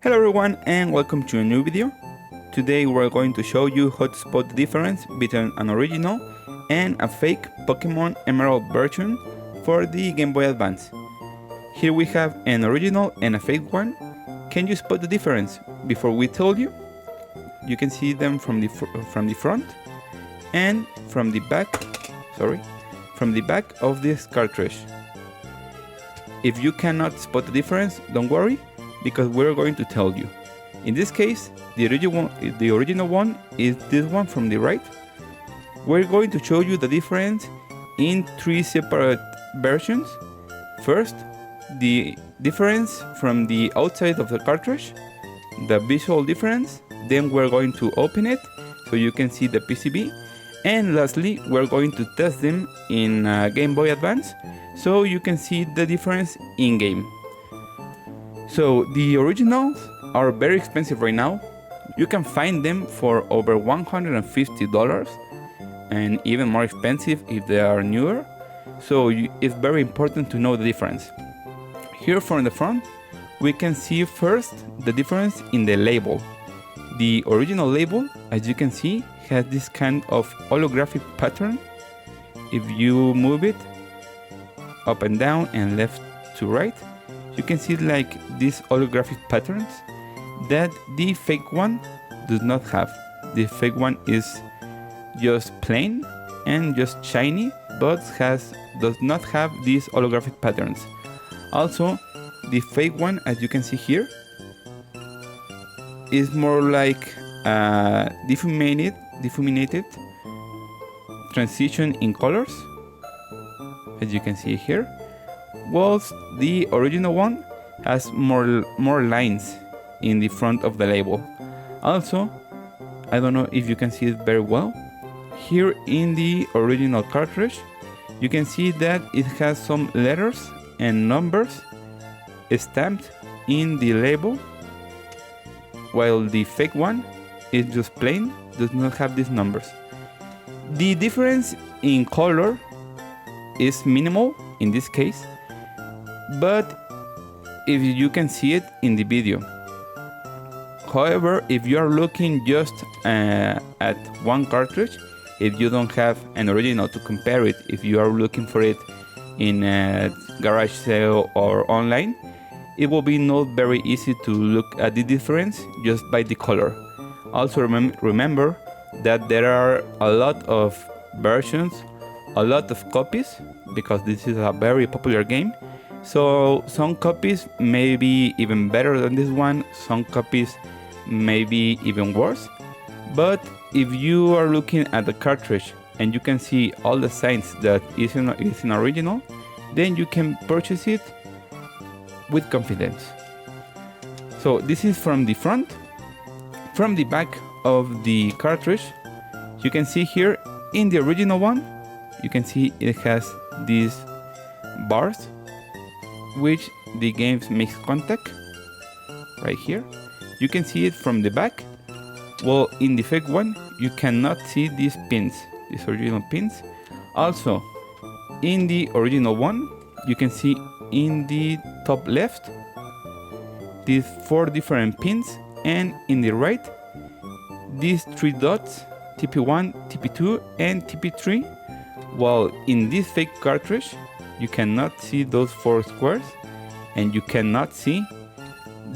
Hello everyone and welcome to a new video. Today we're going to show you how to spot the difference between an original and a fake Pokemon Emerald version for the Game Boy Advance. Here we have an original and a fake one. Can you spot the difference before we tell you? You can see them from the front and from the back of this cartridge. If you cannot spot the difference, don't worry, because we're going to tell you. In this case, the original one is this one from the right. We're going to show you the difference in 3 separate versions. First, the difference from the outside of the cartridge, the visual difference. Then we're going to open it so you can see the PCB. And lastly, we're going to test them in Game Boy Advance so you can see the difference in game. So the originals are very expensive right now. You can find them for over $150 and even more expensive if they are newer. So it's very important to know the difference. Here from the front, we can see first the difference in the label. The original label, as you can see, has this kind of holographic pattern. If you move it up and down and left to right, you can see like these holographic patterns that the fake one does not have. The fake one is just plain and just shiny, but does not have these holographic patterns. Also, the fake one, as you can see here, is more like a difuminated transition in colors, as you can see here, whilst the original one has more lines in the front of the label. Also, I don't know if you can see it very well, here in the original cartridge you can see that it has some letters and numbers stamped in the label, while the fake one is just plain, does not have these numbers. The difference in color is minimal in this case, but if you can see it in the video. However, if you are looking just at one cartridge, if you don't have an original to compare it, if you are looking for it in a garage sale or online, it will be not very easy to look at the difference just by the color. Also remember that there are a lot of versions, a lot of copies, because this is a very popular game. So some copies may be even better than this one, some copies may be even worse. But if you are looking at the cartridge and you can see all the signs that is in original, then you can purchase it with confidence. So this is from the front. From the back of the cartridge, you can see here in the original one, you can see it has these bars which the game makes contact right here. You can see it from the back. Well, in the fake one you cannot see these pins, these original pins. Also, in the original one you can see in the top left these 4 different pins, and in the right these 3 dots, TP1, TP2 and TP3, while in this fake cartridge you cannot see those 4 squares and you cannot see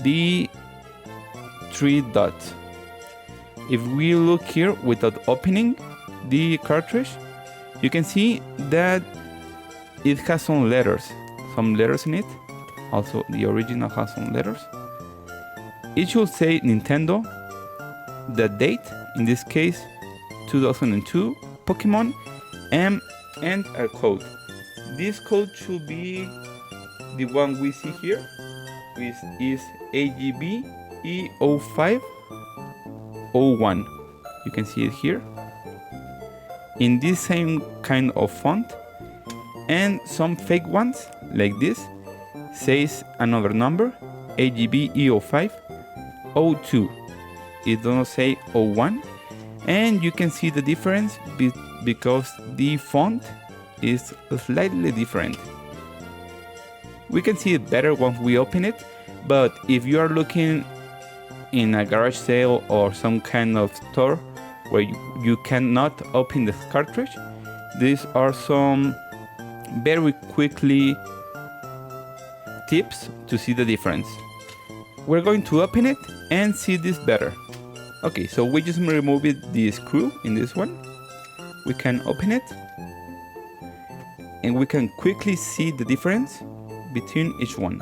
the 3 dots. If we look here without opening the cartridge, you can see that it has some letters in it. Also, the original has some letters. It should say Nintendo, the date, in this case 2002 Pokemon, and a code. This code should be the one we see here, which is AGB E0501. You can see it here in this same kind of font, and some fake ones like this says another number, AGB E0502. It doesn't say 01, and you can see the difference because the font is slightly different. We can see it better once we open it, but if you are looking in a garage sale or some kind of store where you cannot open the cartridge, these are some very quickly tips to see the difference. We're going to open it and see this better. Okay, so we just removed the screw in this one. We can open it and we can quickly see the difference between each one.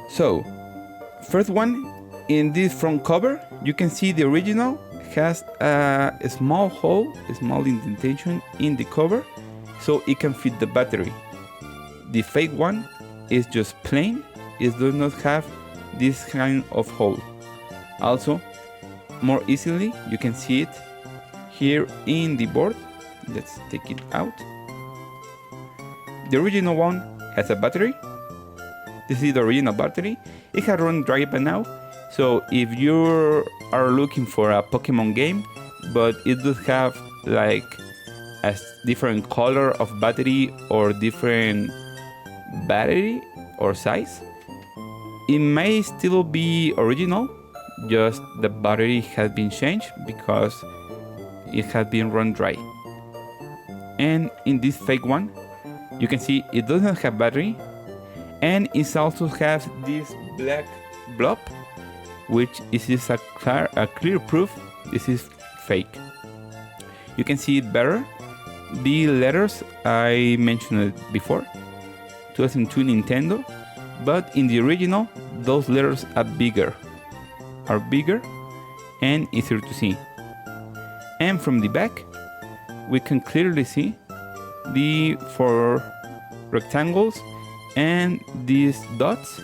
So, first one, in this front cover, you can see the original has a small hole, a small indentation in the cover, so it can fit the battery. The fake one is just plain, it does not have this kind of hole. Also, more easily, you can see it here in the board. Let's take it out. The original one has a battery. This is the original battery. It has run dry by now, so if you are looking for a Pokemon game, but it does have like a different color of battery or different battery or size, it may still be original, just the battery has been changed because it has been run dry. And in this fake one, you can see it doesn't have battery, and it also has this black blob, which is a clear proof this is fake. You can see it better. The letters I mentioned it before, 2002 Nintendo, but in the original those letters are bigger and easier to see. And from the back we can clearly see the 4 rectangles and these dots.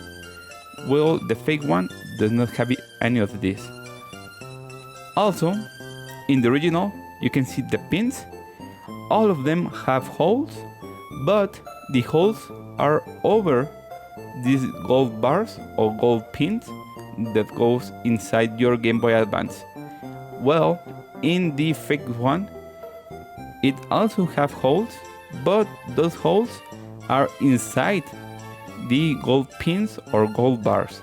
Well, the fake one does not have any of this. Also, in the original you can see the pins. All of them have holes, but the holes are over these gold bars or gold pins that goes inside your Game Boy Advance. Well, in the fake one, it also have holes, but those holes are inside the gold pins or gold bars.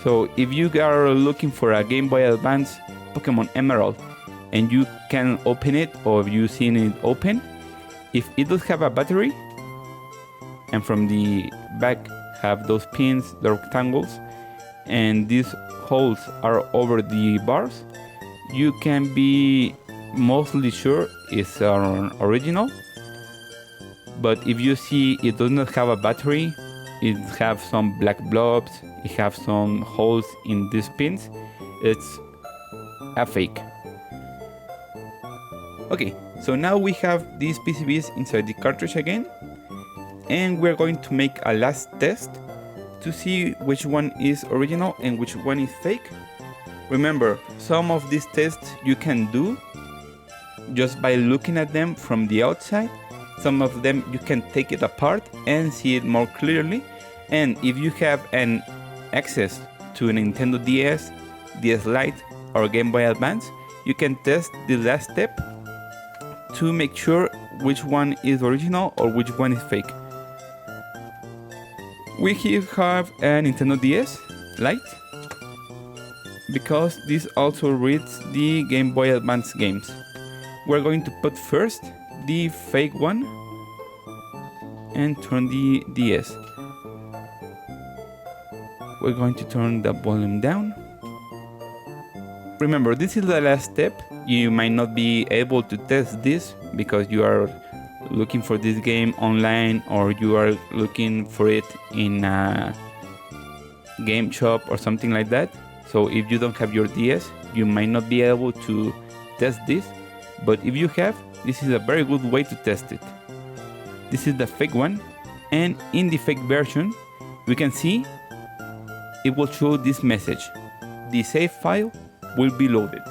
So if you are looking for a Game Boy Advance Pokemon Emerald and you can open it, or if you've seen it open, if it does have a battery and from the back have those pins, the rectangles, and these holes are over the bars, you can be mostly sure it's an original. But if you see it does not have a battery, it have some black blobs, it have some holes in these pins, it's a fake. Okay, so now we have these PCBs inside the cartridge again, and we're going to make a last test to see which one is original and which one is fake. Remember, some of these tests you can do just by looking at them from the outside. Some of them you can take it apart and see it more clearly. And if you have an access to a Nintendo DS, DS Lite or Game Boy Advance, you can test the last step to make sure which one is original or which one is fake. We here have a Nintendo DS Lite because this also reads the Game Boy Advance games. We're going to put first the fake one and turn the DS. We're going to turn the volume down. Remember, this is the last step. You might not be able to test this because you are looking for this game online or you are looking for it in a game shop or something like that. So if you don't have your DS, you might not be able to test this. But if you have, this is a very good way to test it. This is the fake one, and in the fake version we can see it will show this message: the save file will be loaded.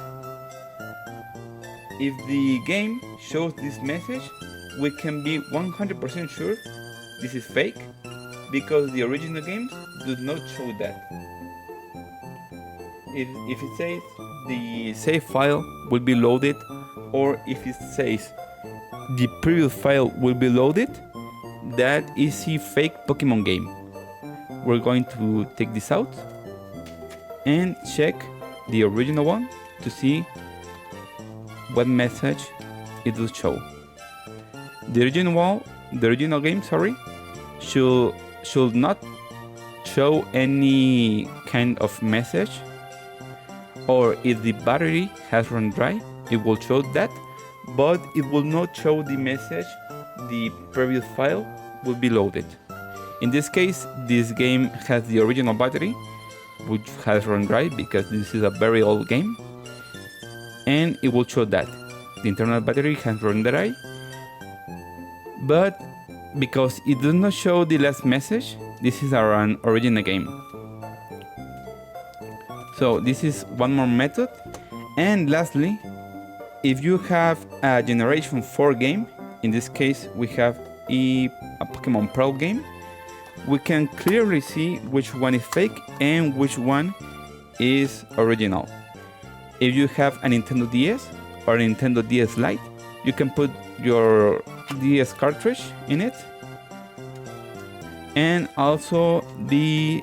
If the game shows this message, we can be 100% sure this is fake because the original games do not show that. If it says the save file will be loaded, or if it says the previous file will be loaded, that is the fake Pokemon game. We're going to take this out and check the original one to see what message it will show. The original game, should not show any kind of message, or if the battery has run dry, it will show that, but it will not show the message the previous file will be loaded. In this case, this game has the original battery, which has run dry because this is a very old game, and it will show that the internal battery has run dry, but because it does not show the last message, this is an original game. So this is one more method. And lastly, if you have a Generation 4 game, in this case we have a Pokemon Pearl game, we can clearly see which one is fake and which one is original. If you have a Nintendo DS or a Nintendo DS Lite, you can put your DS cartridge in it, and also the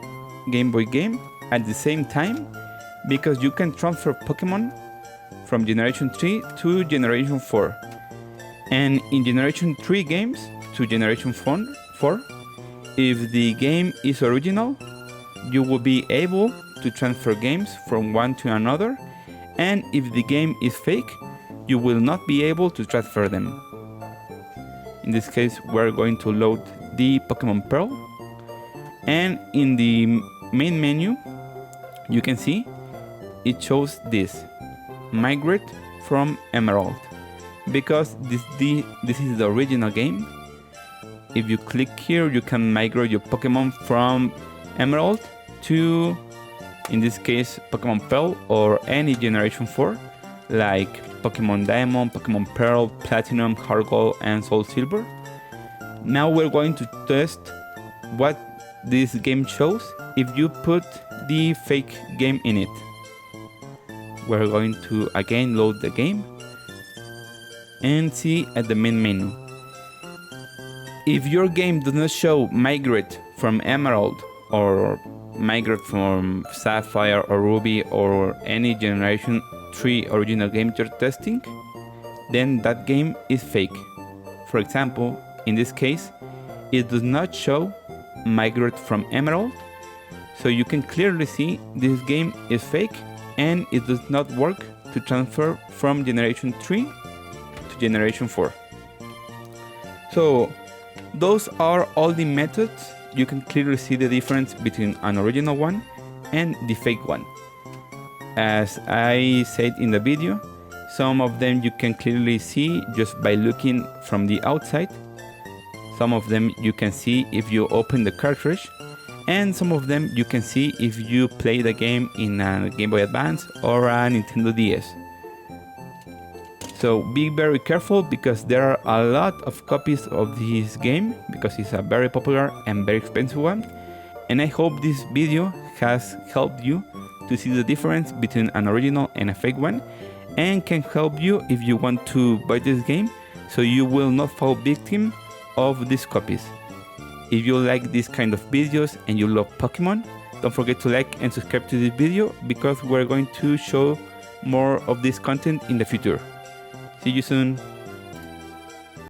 Game Boy game at the same time, because you can transfer Pokemon from Generation 3 to Generation 4. And in Generation 3 games to Generation 4, if the game is original, you will be able to transfer games from one to another, and if the game is fake, you will not be able to transfer them. In this case, we're going to load the Pokemon Pearl, and in the main menu, you can see it shows this: migrate from Emerald, because this is the original game. If you click here, you can migrate your Pokemon from Emerald to, in this case, Pokemon Pearl or any Generation 4, like Pokemon Diamond, Pokemon Pearl, Platinum, Heart Gold, and Soul Silver. Now we're going to test what this game shows if you put the fake game in it. We're going to again load the game and see at the main menu. If your game does not show migrate from Emerald or migrate from Sapphire or Ruby or any Generation 3 original game you're testing, then that game is fake. For example, in this case, it does not show migrate from Emerald, so you can clearly see this game is fake and it does not work to transfer from Generation 3 to Generation 4. So those are all the methods. You can clearly see the difference between an original one and the fake one. As I said in the video, some of them you can clearly see just by looking from the outside. Some of them you can see if you open the cartridge, and some of them you can see if you play the game in a Game Boy Advance or a Nintendo DS. So be very careful, because there are a lot of copies of this game, because it's a very popular and very expensive one. And I hope this video has helped you to see the difference between an original and a fake one, and can help you if you want to buy this game, so you will not fall victim of these copies. If you like this kind of videos and you love Pokemon, don't forget to like and subscribe to this video, because we're going to show more of this content in the future. See you soon.